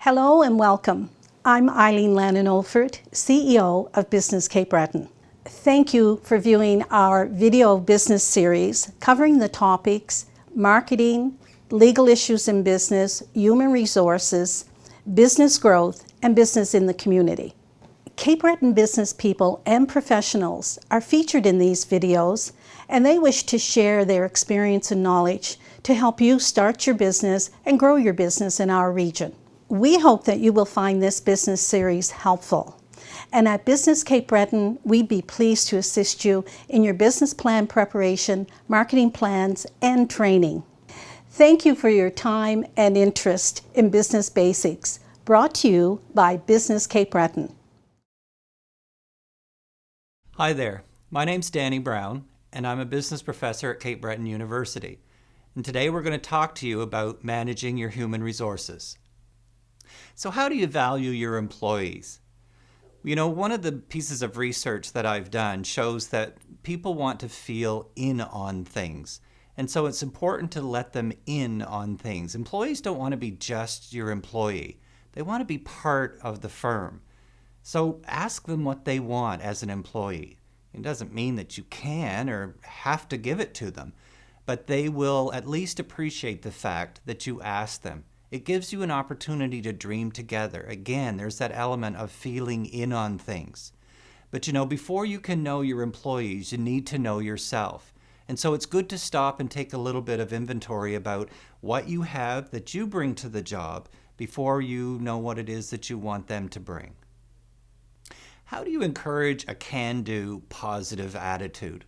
Hello and welcome. I'm Eileen Lannon-Olfert, CEO of Business Cape Breton. Thank you for viewing our video business series covering the topics marketing, legal issues in business, human resources, business growth, and business in the community. Cape Breton business people and professionals are featured in these videos, and they wish to share their experience and knowledge to help you start your business and grow your business in our region. We hope that you will find this business series helpful. And at Business Cape Breton, we'd be pleased to assist you in your business plan preparation, marketing plans, and training. Thank you for your time and interest in Business Basics, brought to you by Business Cape Breton. Hi there, my name's Dannie Brown, and I'm a business professor at Cape Breton University. And today we're going to talk to you about managing your human resources. So how do you value your employees? You know, one of the pieces of research that I've done shows that people want to feel in on things. And so it's important to let them in on things. Employees don't want to be just your employee. They want to be part of the firm. So ask them what they want as an employee. It doesn't mean that you can or have to give it to them, but they will at least appreciate the fact that you asked them. It gives you an opportunity to dream together. Again, there's that element of feeling in on things. But you know, before you can know your employees, you need to know yourself. And so it's good to stop and take a little bit of inventory about what you have that you bring to the job before you know what it is that you want them to bring. How do you encourage a can-do, positive attitude?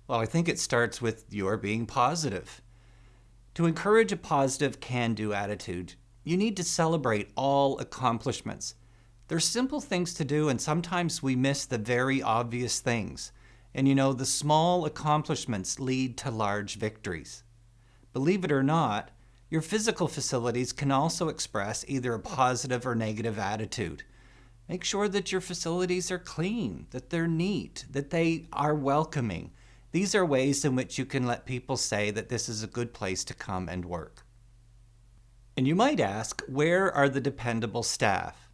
Well, I think it starts with your being positive. To encourage a positive can-do attitude, you need to celebrate all accomplishments. They're simple things to do, and sometimes we miss the very obvious things. And you know, the small accomplishments lead to large victories. Believe it or not, your physical facilities can also express either a positive or negative attitude. Make sure that your facilities are clean, that they're neat, that they are welcoming. These are ways in which you can let people say that this is a good place to come and work. And you might ask, where are the dependable staff?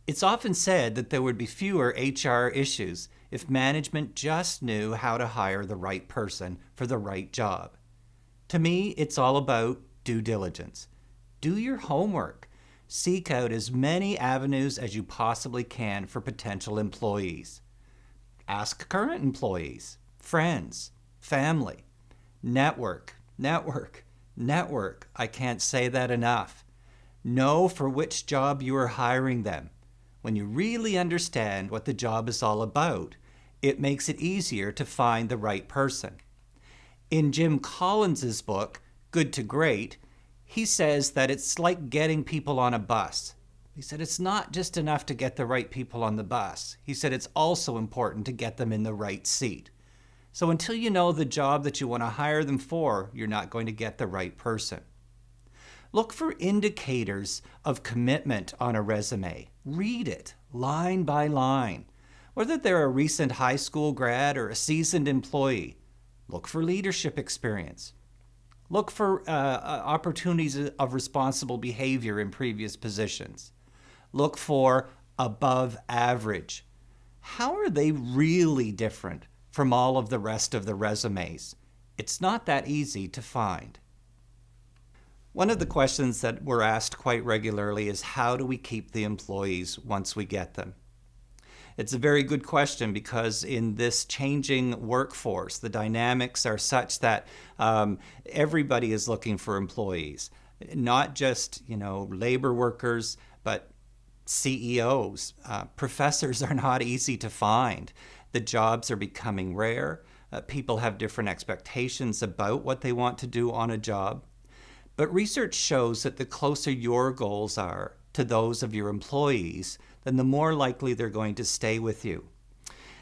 It's often said that there would be fewer HR issues if management just knew how to hire the right person for the right job. To me, it's all about due diligence. Do your homework. Seek out as many avenues as you possibly can for potential employees. Ask current employees, friends, family. Network. I can't say that enough. Know for which job you are hiring them. When you really understand what the job is all about, it makes it easier to find the right person. In Jim Collins's book, Good to Great, he says that it's like getting people on a bus. He said it's not just enough to get the right people on the bus. He said it's also important to get them in the right seat. So until you know the job that you want to hire them for, you're not going to get the right person. Look for indicators of commitment on a resume. Read it line by line. Whether they're a recent high school grad or a seasoned employee, look for leadership experience. Look for opportunities of responsible behavior in previous positions. Look for above average. How are they really different from all of the rest of the resumes? It's not that easy to find. One of the questions that we're asked quite regularly is, how do we keep the employees once we get them? It's a very good question because in this changing workforce, the dynamics are such that everybody is looking for employees. Not just, labor workers, but CEOs. Professors are not easy to find. The jobs are becoming rare. People have different expectations about what they want to do on a job. But research shows that the closer your goals are to those of your employees, then the more likely they're going to stay with you.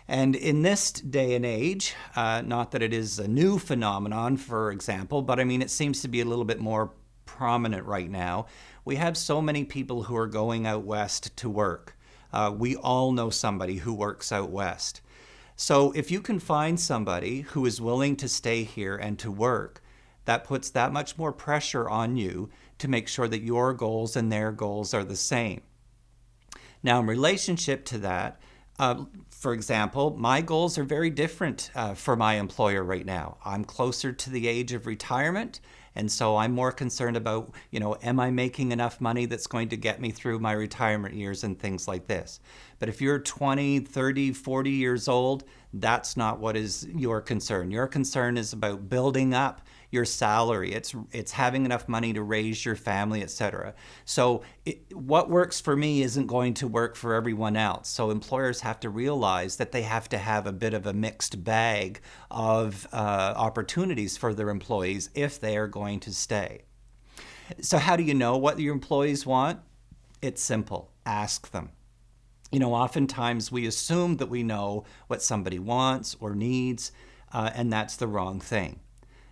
And in this day and age, not that it is a new phenomenon, for example, but it seems to be a little bit more prominent right now. We have so many people who are going out west to work. We all know somebody who works out west. So if you can find somebody who is willing to stay here and to work, that puts that much more pressure on you to make sure that your goals and their goals are the same. Now, in relationship to that, for example, my goals are very different for my employer right now. I'm closer to the age of retirement, and so I'm more concerned about, am I making enough money that's going to get me through my retirement years and things like this. But if you're 20, 30, 40 years old, that's not what is your concern. Your concern is about building up your salary. It's having enough money to raise your family, etc. So what works for me isn't going to work for everyone else. So employers have to realize that they have to have a bit of a mixed bag of opportunities for their employees if they are going to stay. So how do you know what your employees want? It's simple. Ask them. Oftentimes we assume that we know what somebody wants or needs, and that's the wrong thing.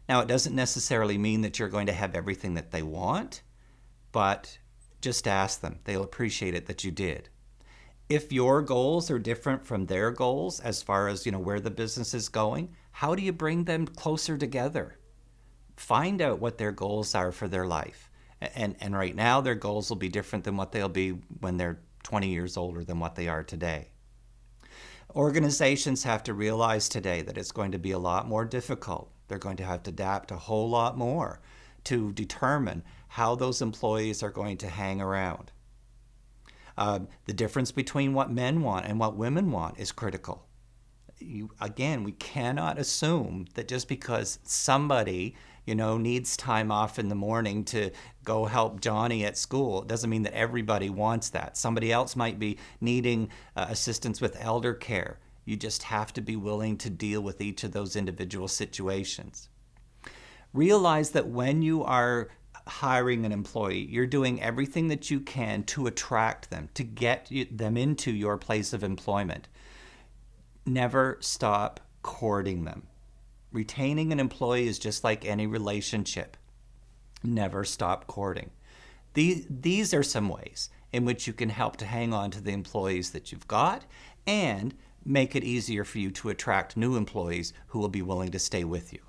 Now, it doesn't necessarily mean that you're going to have everything that they want, but just ask them. They'll appreciate it that you did. If your goals are different from their goals as far as, where the business is going, how do you bring them closer together? Find out what their goals are for their life. And right now, their goals will be different than what they'll be when they're 20 years older than what they are today. Organizations have to realize today that it's going to be a lot more difficult. They're going to have to adapt a whole lot more to determine how those employees are going to hang around. The difference between what men want and what women want is critical. Again, we cannot assume that just because somebody, needs time off in the morning to go help Johnny at school, it doesn't mean that everybody wants that. Somebody else might be needing assistance with elder care. You just have to be willing to deal with each of those individual situations. Realize that when you are hiring an employee, you're doing everything that you can to attract them, to get them into your place of employment. Never stop courting them. Retaining an employee is just like any relationship. Never stop courting. These are some ways in which you can help to hang on to the employees that you've got and make it easier for you to attract new employees who will be willing to stay with you.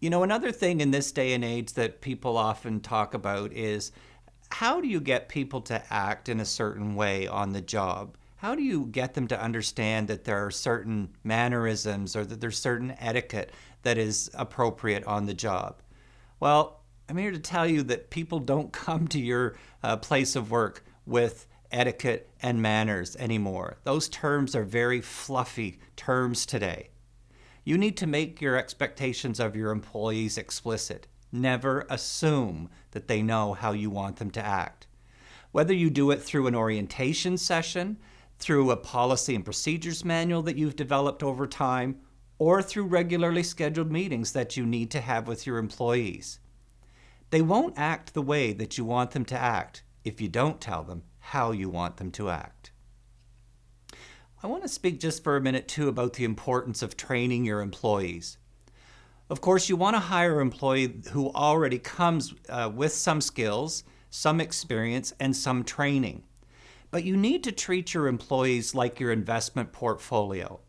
Another thing in this day and age that people often talk about is, how do you get people to act in a certain way on the job? How do you get them to understand that there are certain mannerisms or that there's certain etiquette that is appropriate on the job? Well, I'm here to tell you that people don't come to your place of work with etiquette and manners anymore. Those terms are very fluffy terms today. You need to make your expectations of your employees explicit. Never assume that they know how you want them to act. Whether you do it through an orientation session, through a policy and procedures manual that you've developed over time, or through regularly scheduled meetings that you need to have with your employees. They won't act the way that you want them to act if you don't tell them how you want them to act. I want to speak just for a minute too about the importance of training your employees. Of course, you want to hire an employee who already comes with some skills, some experience, and some training. But you need to treat your employees like your investment portfolio.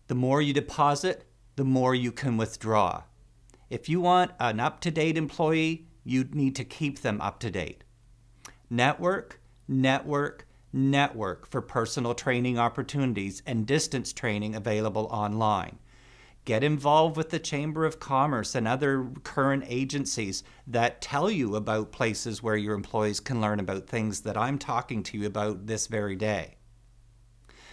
The more you deposit, the more you can withdraw. If you want an up-to-date employee, you need to keep them up to date. Network, network, network for personal training opportunities and distance training available online. Get involved with the Chamber of Commerce and other current agencies that tell you about places where your employees can learn about things that I'm talking to you about this very day.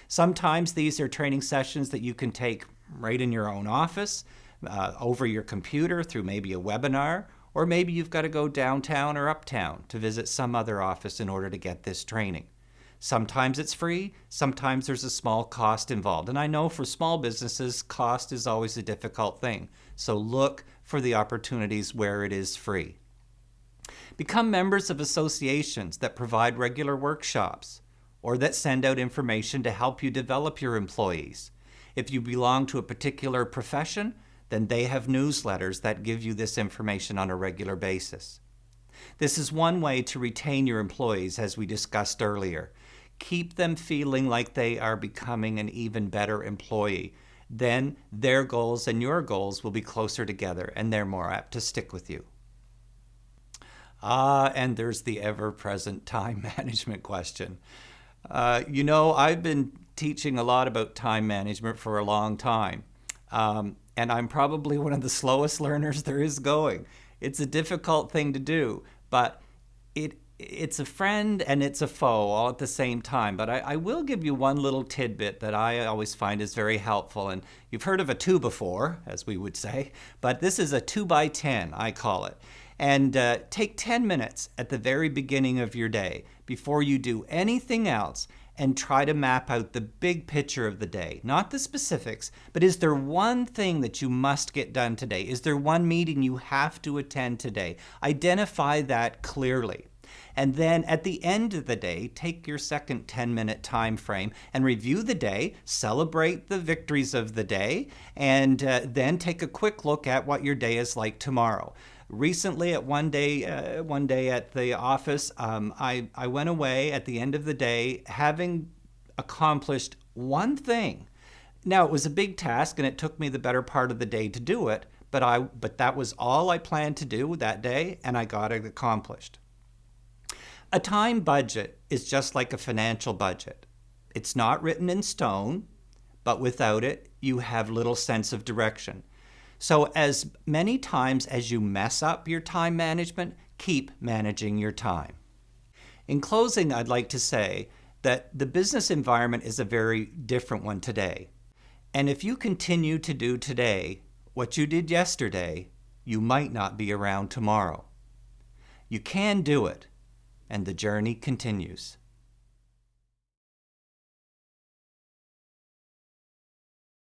Sometimes these are training sessions that you can take right in your own office, over your computer through maybe a webinar, or maybe you've got to go downtown or uptown to visit some other office in order to get this training. Sometimes it's free, sometimes there's a small cost involved. And I know for small businesses, cost is always a difficult thing. So look for the opportunities where it is free. Become members of associations that provide regular workshops or that send out information to help you develop your employees. If you belong to a particular profession, then they have newsletters that give you this information on a regular basis. This is one way to retain your employees, as we discussed earlier. Keep them feeling like they are becoming an even better employee. Then their goals and your goals will be closer together and they're more apt to stick with you. And there's the ever-present time management question. I've been teaching a lot about time management for a long time, and I'm probably one of the slowest learners there is going. It's a difficult thing to do, but it's a friend and it's a foe all at the same time. But I will give you one little tidbit that I always find is very helpful. And you've heard of a 2 before, as we would say, but this is a 2 by 10, I call it. And take 10 minutes at the very beginning of your day before you do anything else and try to map out the big picture of the day. Not the specifics, but is there one thing that you must get done today? Is there one meeting you have to attend today? Identify that clearly. And then at the end of the day, take your second 10-minute time frame and review the day, celebrate the victories of the day, and then take a quick look at what your day is like tomorrow. Recently, at one day at the office, I went away at the end of the day having accomplished one thing. Now, it was a big task, and it took me the better part of the day to do it, but that was all I planned to do that day, and I got it accomplished. A time budget is just like a financial budget. It's not written in stone, but without it, you have little sense of direction. So as many times as you mess up your time management, keep managing your time. In closing, I'd like to say that the business environment is a very different one today. And if you continue to do today what you did yesterday, you might not be around tomorrow. You can do it, and the journey continues.